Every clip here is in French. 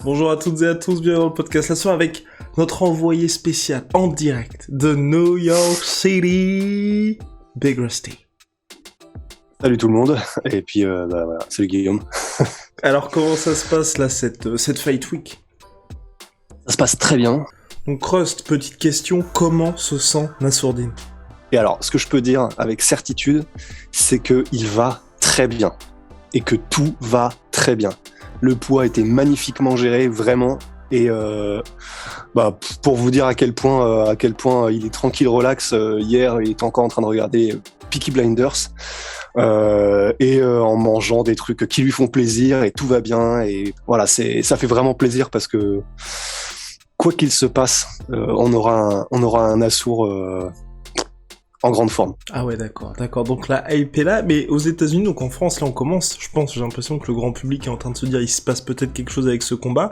Bonjour à toutes et à tous, bienvenue dans le podcast La Soirée avec notre envoyé spécial en direct de New York City, Big Rusty. Salut tout le monde, et puis voilà, salut Guillaume. Alors comment ça se passe là, cette Fight Week? Ça se passe très bien. Donc Rust, petite question, comment se sent Nassourdine? Et alors, ce que je peux dire avec certitude, c'est qu'il va très bien, et que tout va très bien. Le poids était magnifiquement géré, vraiment, et pour vous dire à quel point il est tranquille, relax, hier il était encore en train de regarder Peaky Blinders, en mangeant des trucs qui lui font plaisir, et tout va bien, et voilà, ça fait vraiment plaisir parce que quoi qu'il se passe, on aura un Nassour en grande forme. Ah ouais, d'accord. Donc la hype est là, mais aux États-Unis, donc en France, là on commence, j'ai l'impression que le grand public est en train de se dire, il se passe peut-être quelque chose avec ce combat.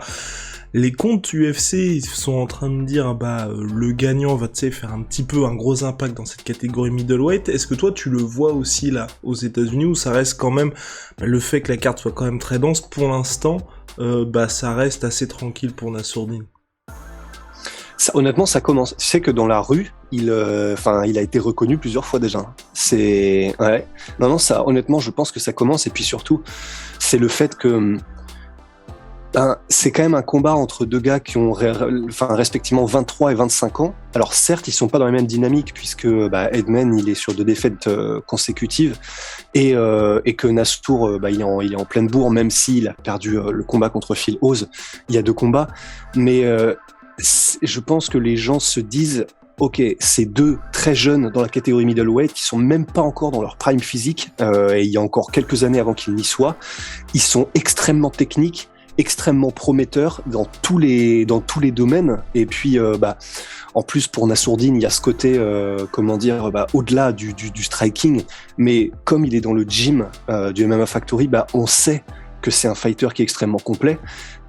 Les comptes UFC sont en train de dire, le gagnant va, faire un petit peu un gros impact dans cette catégorie middleweight. Est-ce que toi, tu le vois aussi là, aux États-Unis, où ça reste quand même, le fait que la carte soit quand même très dense, pour l'instant, ça reste assez tranquille pour Nassourdine? Honnêtement, ça commence. Tu sais que dans la rue, il a été reconnu plusieurs fois déjà. Ouais. Non, ça, honnêtement, je pense que ça commence. Et puis surtout, c'est le fait que c'est quand même un combat entre deux gars qui ont respectivement 23 et 25 ans. Alors certes, ils sont pas dans la même dynamique puisque Edmen, il est sur 2 défaites consécutives et que Nassour, il est en pleine bourre, même s'il a perdu le combat contre Phil Hawes il y a 2 combats. Mais je pense que les gens se disent ok, ces 2 très jeunes dans la catégorie middleweight qui sont même pas encore dans leur prime physique, et il y a encore quelques années avant qu'ils n'y soient, ils sont extrêmement techniques, extrêmement prometteurs dans tous les domaines. Et puis en plus pour Nassourdine, il y a ce côté au-delà du striking, mais comme il est dans le gym du MMA Factory, on sait que c'est un fighter qui est extrêmement complet.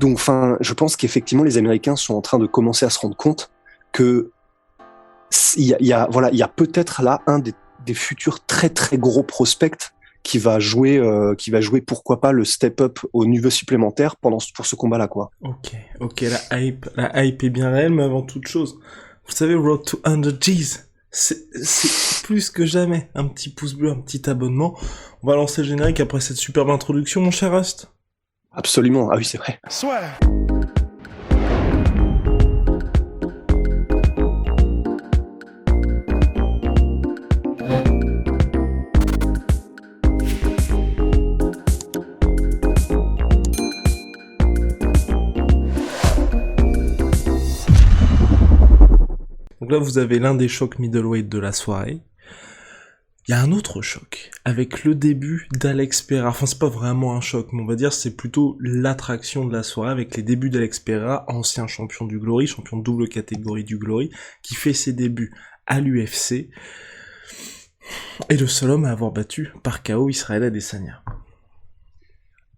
Donc, je pense qu'effectivement, les Américains sont en train de commencer à se rendre compte que il y a peut-être là un des futurs très très gros prospects qui va jouer pourquoi pas le step-up au niveau supplémentaire pour ce combat-là, quoi. Ok, la hype est bien réelle, mais avant toute chose, vous savez, Road to 100 G's, c'est plus que jamais un petit pouce bleu, un petit abonnement. On va lancer le générique après cette superbe introduction, mon cher Rust. Absolument, ah oui, c'est vrai. Soit. Donc là, vous avez l'un des chocs middleweight de la soirée. Il y a un autre choc, avec le début d'Alex Pereira. Enfin, c'est pas vraiment un choc, mais on va dire c'est plutôt l'attraction de la soirée, avec les débuts d'Alex Pereira, ancien champion du Glory, champion de double catégorie du Glory, qui fait ses débuts à l'UFC, et le seul homme à avoir battu par KO Israel Adesanya.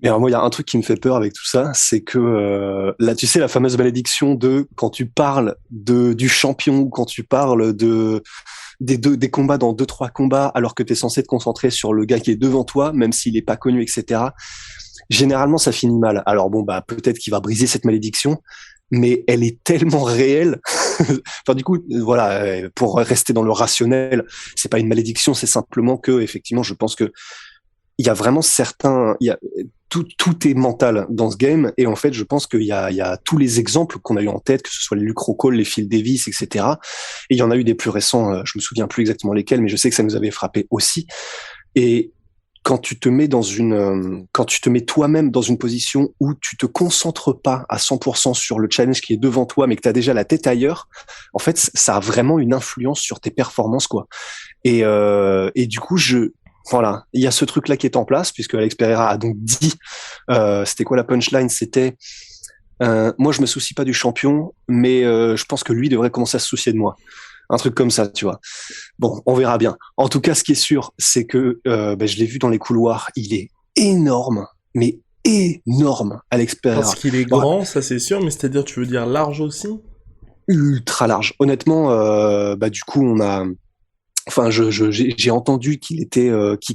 Mais alors moi, il y a un truc qui me fait peur avec tout ça, c'est que là, tu sais, la fameuse malédiction de quand tu parles du champion, ou quand tu parles des combats dans 2-3 combats, alors que tu es censé te concentrer sur le gars qui est devant toi, même s'il est pas connu, etc. Généralement, ça finit mal. Alors peut-être qu'il va briser cette malédiction, mais elle est tellement réelle. Enfin, du coup, voilà, pour rester dans le rationnel, c'est pas une malédiction, c'est simplement que, effectivement, je pense que il y a vraiment tout est mental dans ce game, et en fait je pense qu'il y a tous les exemples qu'on a eu en tête, que ce soit les Luke Rockhold, les Phil Davis, etc. Et il y en a eu des plus récents, je me souviens plus exactement lesquels, mais je sais que ça nous avait frappé aussi. Et quand tu te mets toi-même dans une position où tu te concentres pas à 100% sur le challenge qui est devant toi, mais que tu as déjà la tête ailleurs, en fait ça a vraiment une influence sur tes performances, quoi. Et du coup voilà, il y a ce truc-là qui est en place, puisque Alex Pereira a donc dit, c'était quoi la punchline? C'était moi je me soucie pas du champion, mais je pense que lui devrait commencer à se soucier de moi. Un truc comme ça, tu vois. Bon, on verra bien. En tout cas, ce qui est sûr, c'est que je l'ai vu dans les couloirs, il est énorme, mais énorme, Alex Pereira. Parce qu'il est grand, ça c'est sûr, mais c'est-à-dire, tu veux dire large aussi? Ultra large. Honnêtement, du coup, j'ai entendu qu'il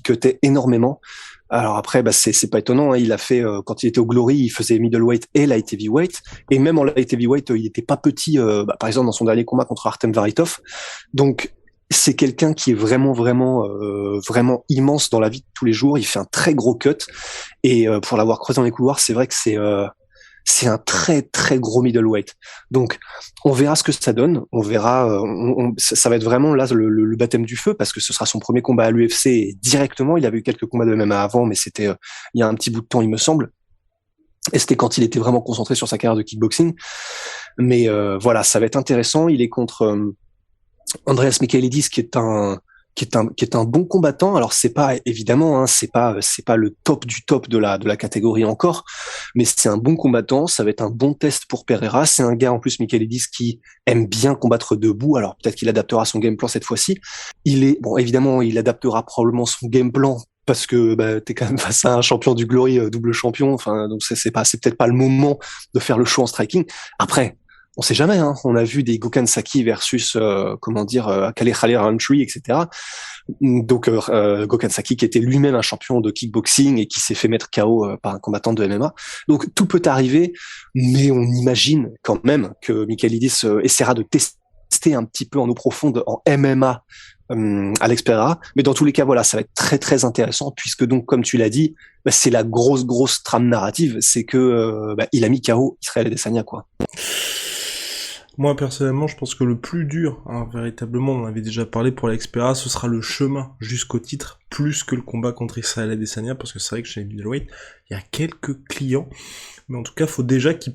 cutait énormément. Alors après, bah c'est pas étonnant. Hein. Il a fait quand il était au Glory, il faisait middleweight et light heavyweight. Et même en light heavyweight, il était pas petit. Par exemple, dans son dernier combat contre Artem Varitov. Donc c'est quelqu'un qui est vraiment immense dans la vie de tous les jours. Il fait un très gros cut. Et pour l'avoir creusé dans les couloirs, c'est vrai que c'est un très très gros middleweight. Donc on verra ce que ça donne, on verra, ça va être vraiment là le baptême du feu parce que ce sera son premier combat à l'UFC directement. Il avait eu quelques combats de MMA avant, mais c'était il y a un petit bout de temps, il me semble. Et c'était quand il était vraiment concentré sur sa carrière de kickboxing. Mais voilà, ça va être intéressant. Il est contre Andreas Michailidis, qui est un bon combattant. Alors c'est pas évidemment, hein, c'est pas le top du top de la catégorie encore, mais c'est un bon combattant. Ça va être un bon test pour Pereira. C'est un gars en plus, Michailidis, qui aime bien combattre debout. Alors peut-être qu'il adaptera son game plan cette fois-ci. Évidemment, il adaptera probablement son game plan parce que bah, t'es quand même face à un champion du Glory, double champion. Enfin, donc c'est peut-être pas le moment de faire le show en striking. Après, on sait jamais, hein. On a vu des Gokhan Saki versus, Kale Khalil Rountree, etc. Donc, Gokhan Saki qui était lui-même un champion de kickboxing et qui s'est fait mettre KO par un combattant de MMA. Donc, tout peut arriver, mais on imagine quand même que Michailidis essaiera de tester un petit peu en eau profonde en MMA Alex Pereira. Mais dans tous les cas, voilà, ça va être très, très intéressant puisque donc, comme tu l'as dit, bah, c'est la grosse trame narrative. C'est que il a mis KO Israël Adesanya, quoi. Moi, personnellement, je pense que le plus dur, hein, véritablement, on en avait déjà parlé pour Alex Pereira, ce sera le chemin jusqu'au titre, plus que le combat contre Israël Adesanya, parce que c'est vrai que chez les middleweight, il y a quelques clients, mais en tout cas, faut déjà qu'il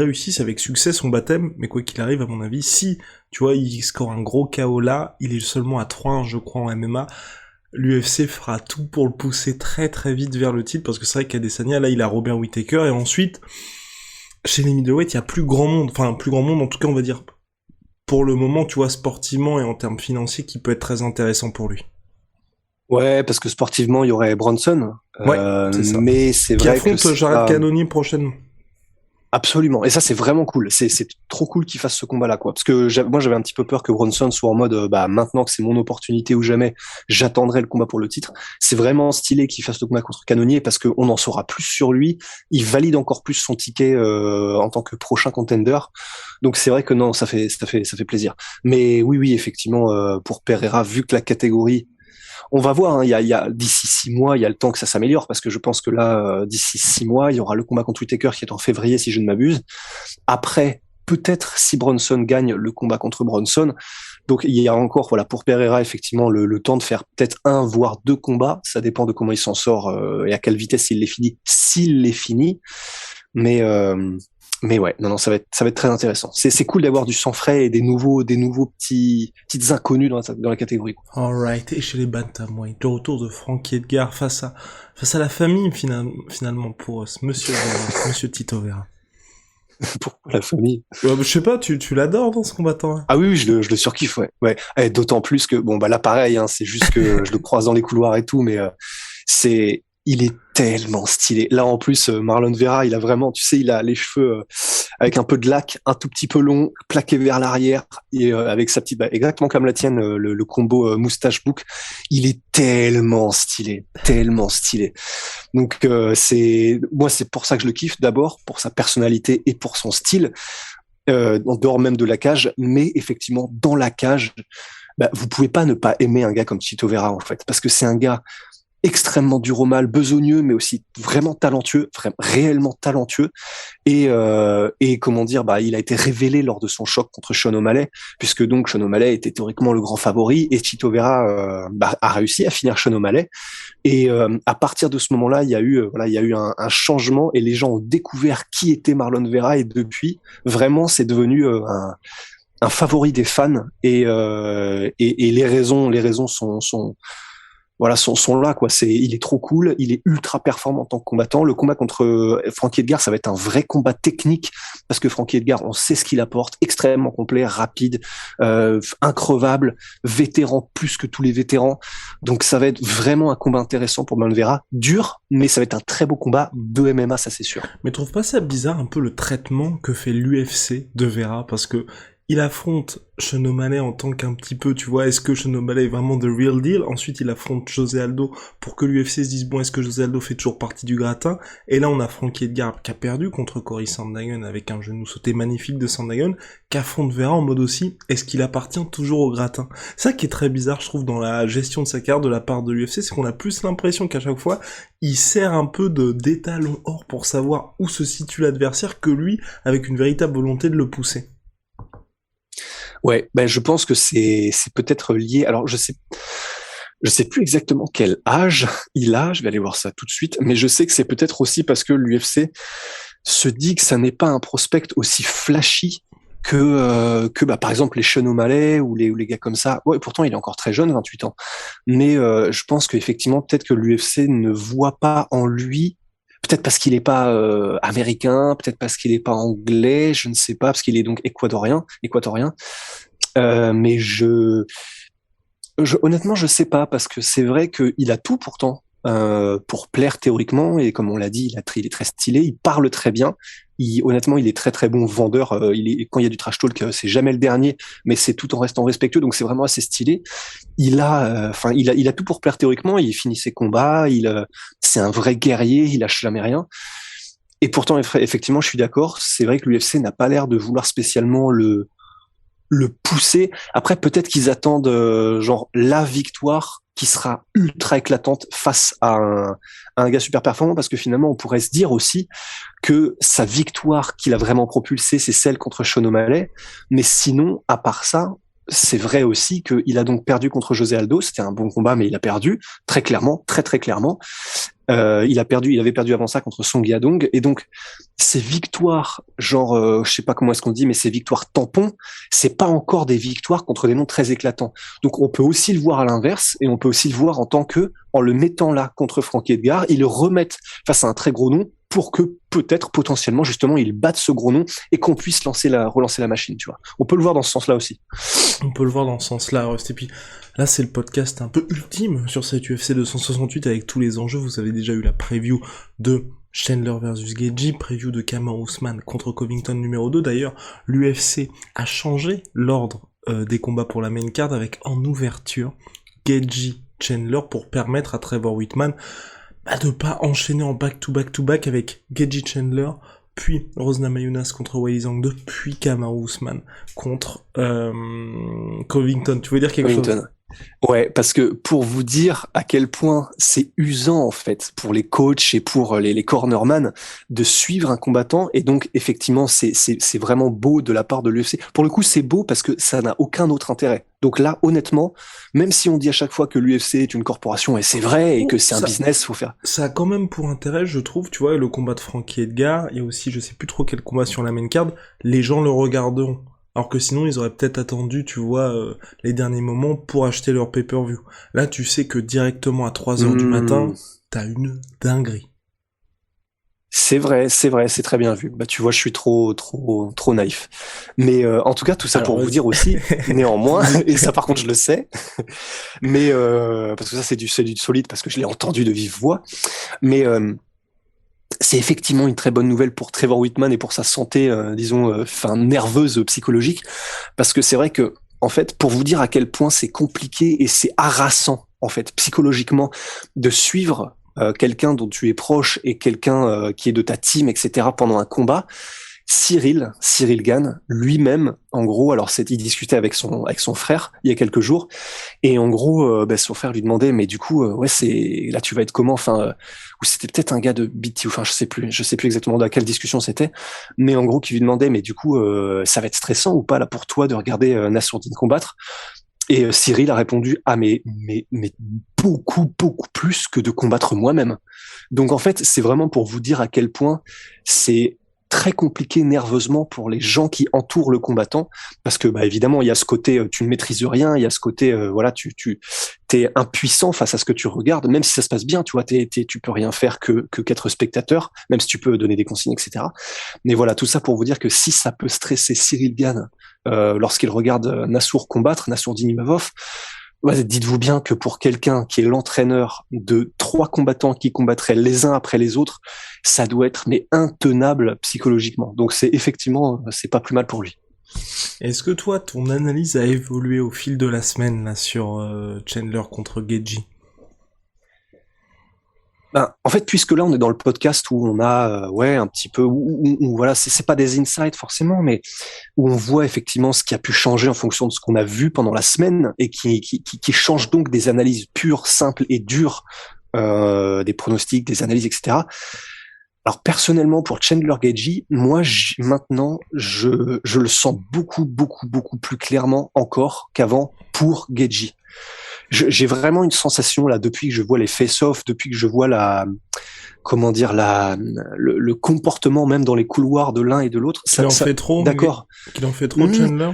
réussisse avec succès son baptême, mais quoi qu'il arrive, à mon avis, si, tu vois, il score un gros KO là, il est seulement à 3-1, je crois, en MMA, l'UFC fera tout pour le pousser très très vite vers le titre, parce que c'est vrai qu'Adesanya, là, il a Robert Whittaker, et ensuite, chez les middleweight, il y a plus grand monde en tout cas on va dire pour le moment, tu vois, sportivement et en termes financiers, qui peut être très intéressant pour lui. Ouais, parce que sportivement, il y aurait Bronson. Ouais, c'est ça. Mais c'est Qui vrai que affronte Jared Cannonier prochainement. Absolument. Et ça, c'est vraiment cool. C'est trop cool qu'il fasse ce combat-là, quoi. Parce que moi, j'avais un petit peu peur que Bronson soit en mode, maintenant que c'est mon opportunité ou jamais, j'attendrai le combat pour le titre. C'est vraiment stylé qu'il fasse le combat contre Cannonier parce qu'on en saura plus sur lui. Il valide encore plus son ticket en tant que prochain contender. Donc c'est vrai que non, ça fait plaisir. Mais oui, effectivement, pour Pereira, vu que la catégorie, on va voir, hein, il y a d'ici 6 mois, il y a le temps que ça s'améliore parce que je pense que là, d'ici 6 mois, il y aura le combat contre Whittaker qui est en février si je ne m'abuse. Après, peut-être si Bronson gagne le combat contre Bronson. Donc il y a encore, voilà, pour Pereira effectivement le temps de faire peut-être 1 voire 2 combats. Ça dépend de comment il s'en sort et à quelle vitesse il les finit, s'il les finit. Mais ouais, non, ça va être très intéressant. C'est cool d'avoir du sang frais et des nouveaux petites inconnus dans la catégorie, quoi. Alright, et chez les bantamweight, le retour de Frankie Edgar face à la famille finalement pour ce monsieur monsieur Tito Vera. Pourquoi la famille? Je sais pas, tu l'adores dans ce combattant, hein. Ah oui, je le surkiffe, ouais. Et d'autant plus que là pareil, hein, c'est juste que je le croise dans les couloirs et tout, mais il est tellement stylé. Là, en plus, Marlon Vera, il a vraiment, tu sais, il a les cheveux avec un peu de lac, un tout petit peu long, plaqué vers l'arrière, et avec sa petite, exactement comme la tienne, le combo moustache bouc. Il est tellement stylé. Donc, c'est pour ça que je le kiffe d'abord, pour sa personnalité et pour son style, en dehors même de la cage, mais effectivement, dans la cage, vous pouvez pas ne pas aimer un gars comme Chito Vera, en fait, parce que c'est un gars extrêmement dur au mal, besogneux, mais aussi vraiment talentueux, réellement talentueux. Et comment dire, il a été révélé lors de son choc contre Sean O'Malley, puisque donc Sean O'Malley était théoriquement le grand favori, et Chito Vera a réussi à finir Sean O'Malley. Et à partir de ce moment-là, il y a eu un changement, et les gens ont découvert qui était Marlon Vera, et depuis, vraiment, c'est devenu un favori des fans. Et les raisons sont là, quoi. Il est trop cool, il est ultra performant en tant que combattant. Le combat contre Frankie Edgar, ça va être un vrai combat technique parce que Frankie Edgar, on sait ce qu'il apporte, extrêmement complet, rapide, increvable, vétéran plus que tous les vétérans. Donc ça va être vraiment un combat intéressant pour Marlon Vera, dur, mais ça va être un très beau combat de MMA, ça c'est sûr. Mais trouve pas ça bizarre un peu le traitement que fait l'UFC de Vera, parce que il affronte Sean O'Malley en tant qu'un petit peu, tu vois, est-ce que Sean O'Malley est vraiment the real deal? Ensuite, il affronte José Aldo pour que l'UFC se dise, bon, est-ce que José Aldo fait toujours partie du gratin? Et là, on a Frankie Edgar qui a perdu contre Cory Sandhagen avec un genou sauté magnifique de Sandhagen, qu'affronte Vera en mode aussi, est-ce qu'il appartient toujours au gratin? Ça qui est très bizarre, je trouve, dans la gestion de sa carte de la part de l'UFC, c'est qu'on a plus l'impression qu'à chaque fois, il sert un peu d'étalon or pour savoir où se situe l'adversaire que lui, avec une véritable volonté de le pousser. Ouais, ben je pense que c'est peut-être lié. Alors je sais plus exactement quel âge il a. Je vais aller voir ça tout de suite. Mais je sais que c'est peut-être aussi parce que l'UFC se dit que ça n'est pas un prospect aussi flashy que bah par exemple les Sean O'Malley ou les gars comme ça. Ouais, pourtant il est encore très jeune, 28 ans. Mais je pense qu'effectivement peut-être que l'UFC ne voit pas en lui. Peut-être parce qu'il n'est pas américain, peut-être parce qu'il n'est pas anglais, je ne sais pas, parce qu'il est donc équatorien. Mais honnêtement, je sais pas, parce que c'est vrai qu'il a tout pourtant pour plaire théoriquement, et comme on l'a dit, il est très stylé, il parle très bien. Honnêtement, il est très très bon vendeur. Quand il y a du trash talk, c'est jamais le dernier, mais c'est tout en restant respectueux, donc c'est vraiment assez stylé. Il a tout pour plaire théoriquement. Il finit ses combats, c'est un vrai guerrier, il lâche jamais rien. Et pourtant, effectivement, je suis d'accord. C'est vrai que l'UFC n'a pas l'air de vouloir spécialement le pousser. Après, peut-être qu'ils attendent genre la victoire qui sera ultra éclatante face à un gars super performant, parce que finalement, on pourrait se dire aussi que sa victoire qu'il a vraiment propulsée, c'est celle contre Sean O'Malley. Mais sinon, à part ça, c'est vrai aussi qu'il a donc perdu contre José Aldo. C'était un bon combat, mais il a perdu très clairement, très très clairement. Il avait perdu avant ça contre Song Yadong, et donc ces victoires, genre, je sais pas comment est-ce qu'on dit, mais ces victoires tampons, c'est pas encore des victoires contre des noms très éclatants. Donc on peut aussi le voir à l'inverse, et on peut aussi le voir en tant que, en le mettant là contre Frankie Edgar, ils le remettent face à un très gros nom pour que peut-être potentiellement justement ils battent ce gros nom et qu'on puisse relancer la machine, tu vois. On peut le voir dans ce sens-là aussi. On peut le voir dans ce sens-là, Rust. Et puis là, c'est le podcast un peu ultime sur cette UFC 268 avec tous les enjeux. Vous avez déjà eu la preview de Chandler versus Gaethje, preview de Kamaru Usman contre Covington numéro 2. D'ailleurs, l'UFC a changé l'ordre des combats pour la main card avec en ouverture Gaethje Chandler pour permettre à Trevor Whitman de pas enchaîner en back-to-back avec Gaethje Chandler, puis Rose Namajunas contre Weili Zhang 2, puis Kamaru Usman contre Covington. Tu veux dire quelque chose? Ouais, parce que pour vous dire à quel point c'est usant en fait pour les coachs et pour les cornerman de suivre un combattant, et donc effectivement c'est vraiment beau de la part de l'UFC. Pour le coup c'est beau parce que ça n'a aucun autre intérêt. Donc là honnêtement, même si on dit à chaque fois que l'UFC est une corporation, et c'est vrai, et que c'est un business, faut faire. Ça a quand même pour intérêt, je trouve, tu vois, le combat de Frankie Edgar, il y a aussi, je sais plus trop quel combat sur la main card, les gens le regarderont. Alors que sinon, ils auraient peut-être attendu, tu vois, les derniers moments pour acheter leur pay-per-view. Là, tu sais que directement à 3h du matin, t'as une dinguerie. C'est vrai, c'est très bien vu. Bah tu vois, je suis trop naïf. Mais en tout cas, tout ça pour vous dire aussi, néanmoins, et ça par contre je le sais, mais parce que ça c'est du solide parce que je l'ai entendu de vive voix. Mais c'est effectivement une très bonne nouvelle pour Trevor Whitman et pour sa santé, disons, nerveuse, psychologique, parce que c'est vrai que, en fait, pour vous dire à quel point c'est compliqué et c'est harassant, en fait, psychologiquement, de suivre quelqu'un dont tu es proche et quelqu'un qui est de ta team, etc., pendant un combat. Cyril Gane, lui-même, en gros, alors il discutait avec son frère il y a quelques jours, et en gros, son frère lui demandait, mais du coup, ouais, là tu vas être comment, enfin, ou c'était peut-être un gars de BT, enfin je sais plus exactement dans quelle discussion c'était, mais en gros qui lui demandait, mais du coup, ça va être stressant ou pas là pour toi de regarder Nassourdine combattre? Et Cyril a répondu, ah mais beaucoup plus que de combattre moi-même. Donc en fait, c'est vraiment pour vous dire à quel point c'est très compliqué nerveusement pour les gens qui entourent le combattant, parce que bah évidemment il y a ce côté tu ne maîtrises rien, il y a ce côté voilà, tu t'es impuissant face à ce que tu regardes, même si ça se passe bien, tu vois, tu peux rien faire que qu'être spectateur, même si tu peux donner des consignes, etc. Mais voilà, tout ça pour vous dire que si ça peut stresser Cyril Gane lorsqu'il regarde Nassourdine Imavov, ouais, dites-vous bien que pour quelqu'un qui est l'entraîneur de 3 combattants qui combattraient les uns après les autres, ça doit être mais intenable psychologiquement. Donc c'est effectivement, c'est pas plus mal pour lui. Est-ce que toi, ton analyse a évolué au fil de la semaine là sur Chandler contre Geji? Ben, en fait, puisque là, on est dans le podcast où on a, ouais, un petit peu, voilà, c'est pas des insights forcément, mais où on voit effectivement ce qui a pu changer en fonction de ce qu'on a vu pendant la semaine et qui change donc des analyses pures, simples et dures, des pronostics, des analyses, etc. Alors personnellement, pour Chandler Geji, moi maintenant, je le sens beaucoup plus clairement encore qu'avant pour Geji. J'ai vraiment une sensation là depuis que je vois les face-off, depuis que je vois comment dire le comportement même dans les couloirs de l'un et de l'autre. Qu'il en fait trop, d'accord. Qu'il en fait trop, Chandler?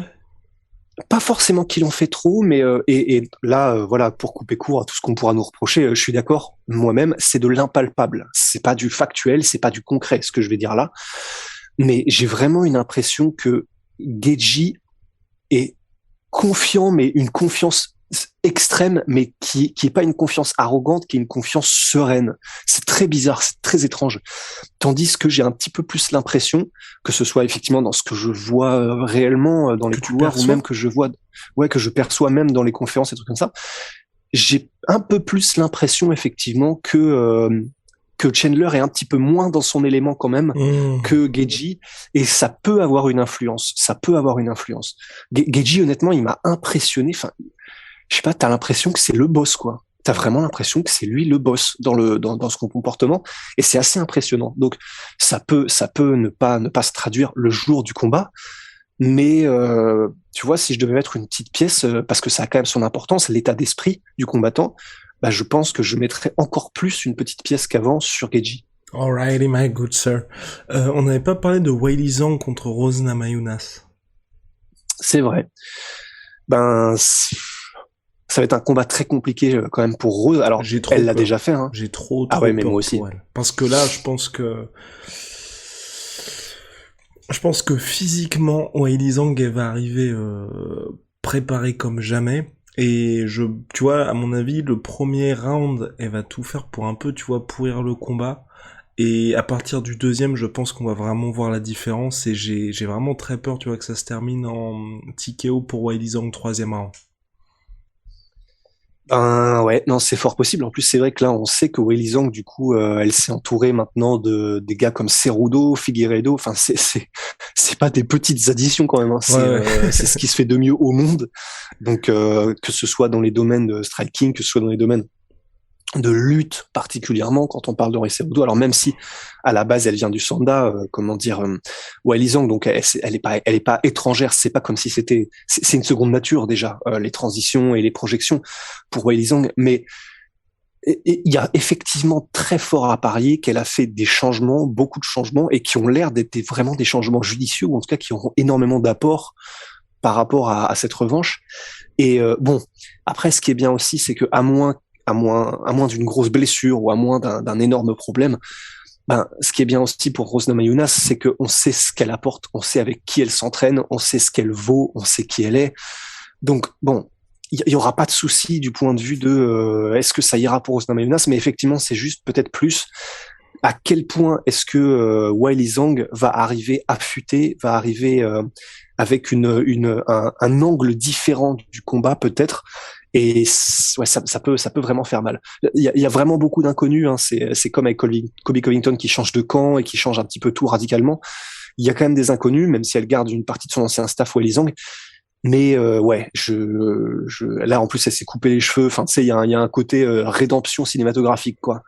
Pas forcément qu'il en fait trop, mais et là, voilà, pour couper court à tout ce qu'on pourra nous reprocher, je suis d'accord. Moi-même, c'est de l'impalpable. C'est pas du factuel, c'est pas du concret, ce que je vais dire là. Mais j'ai vraiment une impression que Geji est confiant, mais une confiance extrême, mais qui est pas une confiance arrogante, qui est une confiance sereine. C'est très bizarre, c'est très étrange. Tandis que j'ai un petit peu plus l'impression, que ce soit effectivement dans ce que je vois réellement dans les couloirs, ou même que je vois, ouais, que je perçois même dans les conférences et trucs comme ça, j'ai un peu plus l'impression effectivement que Chandler est un petit peu moins dans son élément quand même que Geji, et ça peut avoir une influence. Ça peut avoir une influence. Geji, honnêtement, il m'a impressionné. Enfin, je sais pas, t'as l'impression que c'est le boss, quoi. T'as vraiment l'impression que c'est lui le boss dans son comportement, et c'est assez impressionnant. Donc ça peut ne pas se traduire le jour du combat, mais tu vois, si je devais mettre une petite pièce, parce que ça a quand même son importance, l'état d'esprit du combattant, bah je pense que je mettrais encore plus une petite pièce qu'avant sur Geji. Alrighty, my good sir. On n'avait pas parlé de Weili Zhang contre Rose Namajunas. C'est vrai. Ben, ça va être un combat très compliqué quand même pour Rose. Alors, elle l'a déjà fait. Hein. J'ai trop ah ouais, mais peur moi aussi. pour elle. Parce que là, je pense que physiquement, Weili Zhang, elle va arriver préparée comme jamais. Et tu vois, à mon avis, le premier round, elle va tout faire pour un peu, tu vois, pourrir le combat. Et à partir du deuxième, je pense qu'on va vraiment voir la différence. Et j'ai vraiment très peur, tu vois, que ça se termine en TKO pour Weili Zhang, troisième round. Ben ouais, non, c'est fort possible. En plus, c'est vrai que là, on sait que Weili Zhang, du coup, elle s'est entourée maintenant des gars comme Cerudo, Figueiredo. Enfin, c'est pas des petites additions quand même. Hein. C'est ce qui se fait de mieux au monde. Donc, que ce soit dans les domaines de striking, que ce soit dans les domaines de lutte particulièrement quand on parle de Cerudo. Alors même si à la base elle vient du Sanda, comment dire, Weili Zhang, donc elle est pas étrangère. C'est pas comme si c'est une seconde nature déjà, les transitions et les projections pour Weili Zhang. Mais il y a effectivement très fort à parier qu'elle a fait des changements, beaucoup de changements, et qui ont l'air d'être vraiment des changements judicieux, ou en tout cas qui auront énormément d'apport par rapport à cette revanche. Et bon, après, ce qui est bien aussi, c'est que à moins d'une grosse blessure ou à moins d'un énorme problème, ben, ce qui est bien aussi pour Rose Namajunas, c'est qu'on sait ce qu'elle apporte, on sait avec qui elle s'entraîne, on sait ce qu'elle vaut, on sait qui elle est. Donc, bon, il y aura pas de souci du point de vue de est-ce que ça ira pour Rose Namajunas, mais effectivement, c'est juste peut-être plus à quel point est-ce que Weili Zhang va arriver affûté, va arriver avec un angle différent du combat peut-être. Et ouais, ça peut vraiment faire mal. Il y a vraiment beaucoup d'inconnus. Hein. C'est comme avec Kobe Covington qui change de camp et qui change un petit peu tout radicalement. Il y a quand même des inconnus, même si elle garde une partie de son ancien staff, Weili Zhang. Mais ouais, là en plus elle s'est coupé les cheveux. Enfin, tu sais, il y a un côté rédemption cinématographique, quoi.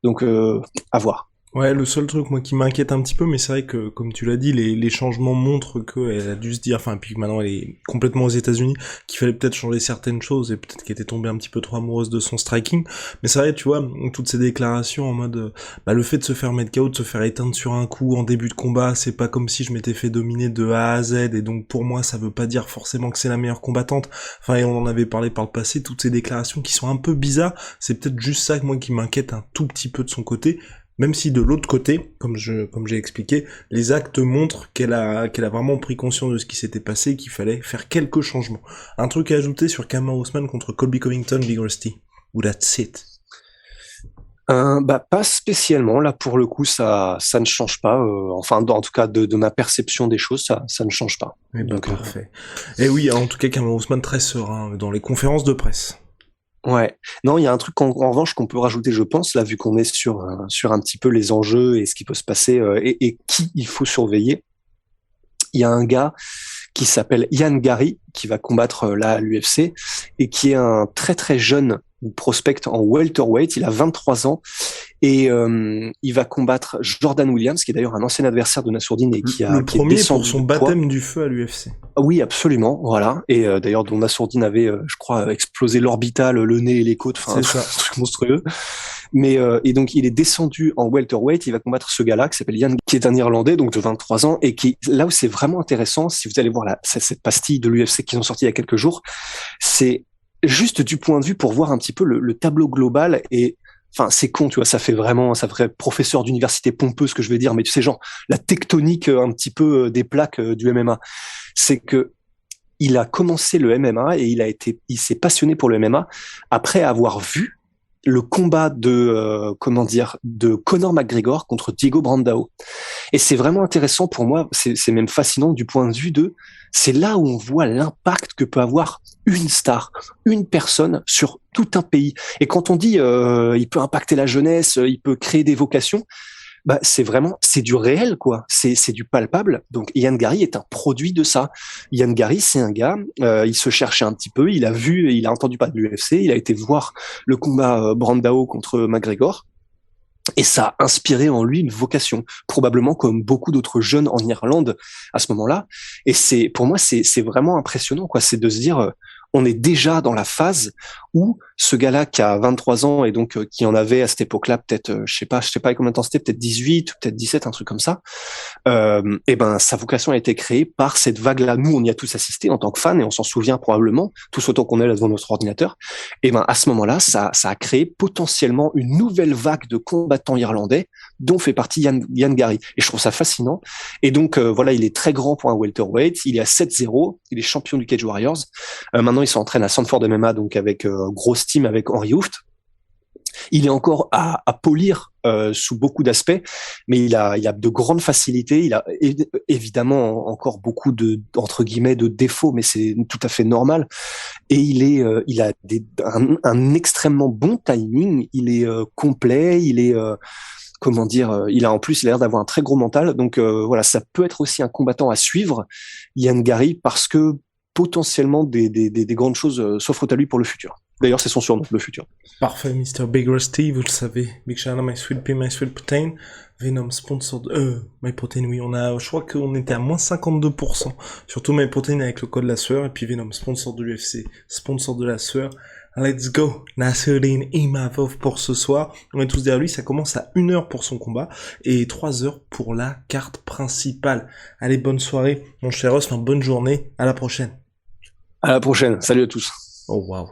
Donc à voir. Ouais, le seul truc, moi, qui m'inquiète un petit peu, mais c'est vrai que, comme tu l'as dit, les changements montrent qu'elle a dû se dire, enfin, puis maintenant elle est complètement aux États-Unis, qu'il fallait peut-être changer certaines choses, et peut-être qu'elle était tombée un petit peu trop amoureuse de son striking. Mais c'est vrai, tu vois, toutes ces déclarations en mode, bah, le fait de se faire mettre KO, de se faire éteindre sur un coup en début de combat, c'est pas comme si je m'étais fait dominer de A à Z, et donc pour moi, ça veut pas dire forcément que c'est la meilleure combattante. Enfin, et on en avait parlé par le passé, toutes ces déclarations qui sont un peu bizarres, c'est peut-être juste ça, moi, qui m'inquiète un tout petit peu de son côté. Même si de l'autre côté, comme j'ai expliqué, les actes montrent qu'elle a vraiment pris conscience de ce qui s'était passé et qu'il fallait faire quelques changements. Un truc à ajouter sur Kamaru Usman contre Colby Covington, Big Rusty. Ou that's it. Pas spécialement. Là, pour le coup, ça ne change pas. En tout cas, de ma perception des choses, ça ne change pas. Eh ben, Donc, parfait. Et oui, en tout cas, Kamran Ousmane très serein dans les conférences de presse. ouais. Non, il y a un truc en revanche qu'on peut rajouter, je pense, là, vu qu'on est sur un petit peu les enjeux et ce qui peut se passer et qui il faut surveiller. Il y a un gars qui s'appelle Ian Gary, qui va combattre là à l'UFC, et qui est un très très jeune prospect en welterweight. Il a 23 ans et il va combattre Jordan Williams, qui est d'ailleurs un ancien adversaire de Nassourdine et qui Le est premier pour descendu son de poids. baptême du feu à l'UFC. Oui, absolument, voilà. Et d'ailleurs, dont Nassourdine avait, je crois, explosé l'orbital, le nez et les côtes, enfin, C'est ça. un truc monstrueux. Mais et donc il est descendu en welterweight, il va combattre ce gars-là qui s'appelle Yann, qui est un Irlandais donc de 23 ans et qui là où c'est vraiment intéressant, si vous allez voir cette pastille de l'UFC qu'ils ont sorti il y a quelques jours, c'est juste du point de vue pour voir un petit peu le tableau global et enfin c'est con, tu vois, ça ferait professeur d'université pompeux ce que je vais dire, mais tu sais genre la tectonique un petit peu des plaques du MMA, c'est que il a commencé le MMA et il s'est passionné pour le MMA après avoir vu le combat de Conor McGregor contre Diego Brandao. Et c'est vraiment intéressant pour moi, c'est même fascinant du point de vue c'est là où on voit l'impact que peut avoir une star, une personne sur tout un pays. Et quand on dit il peut impacter la jeunesse, il peut créer des vocations, c'est du réel, quoi. C'est du palpable. Donc, Ian Gary est un produit de ça. Ian Gary, c'est un gars, il se cherchait un petit peu, il a entendu parler de l'UFC, il a été voir le combat Brandao contre McGregor. Et ça a inspiré en lui une vocation, probablement comme beaucoup d'autres jeunes en Irlande à ce moment-là. Et pour moi, c'est vraiment impressionnant, quoi. C'est de se dire, on est déjà dans la phase où ce gars-là qui a 23 ans et donc qui en avait à cette époque-là peut-être, je sais pas combien de temps c'était, peut-être 18, peut-être 17, un truc comme ça. Et ben sa vocation a été créée par cette vague-là. Nous, on y a tous assisté en tant que fans et on s'en souvient probablement, tous autant qu'on est là devant notre ordinateur. Et ben à ce moment-là, ça a créé potentiellement une nouvelle vague de combattants irlandais dont fait partie Ian Gary. Et je trouve ça fascinant. Et donc voilà, il est très grand pour un welterweight. Il est à 7-0. Il est champion du Cage Warriors. Maintenant, il s'entraîne à Sanford MMA, donc avec grosse team avec Henry Hooft. Il est encore à polir sous beaucoup d'aspects, mais il a de grandes facilités. Il a évidemment encore beaucoup entre guillemets de défauts, mais c'est tout à fait normal. Et il a un extrêmement bon timing. Il est complet. Il est comment dire, il a en plus l'air d'avoir un très gros mental. Donc voilà, ça peut être aussi un combattant à suivre, Ian Gary, parce que potentiellement des grandes choses s'offrent à lui pour le futur. D'ailleurs, c'est son surnom, le futur. Parfait, Mr. Big Rusty, vous le savez. Big shout out My Sweet Pea, My Sweet Protein. Venom, sponsor de... My Protein, oui, je crois qu'on était à moins 52%. Surtout My Protein avec le code la sueur. Et puis Venom, sponsor de l'UFC, sponsor de la sueur. Let's go, Nassourdine Imavov pour ce soir. On est tous derrière lui, ça commence à 1h pour son combat et 3h pour la carte principale. Allez, bonne soirée, mon cher Os, bonne journée, à la prochaine. À la prochaine, salut à tous. Oh wow.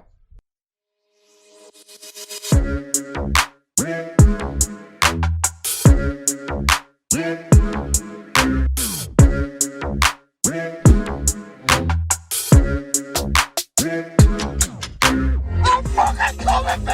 Come and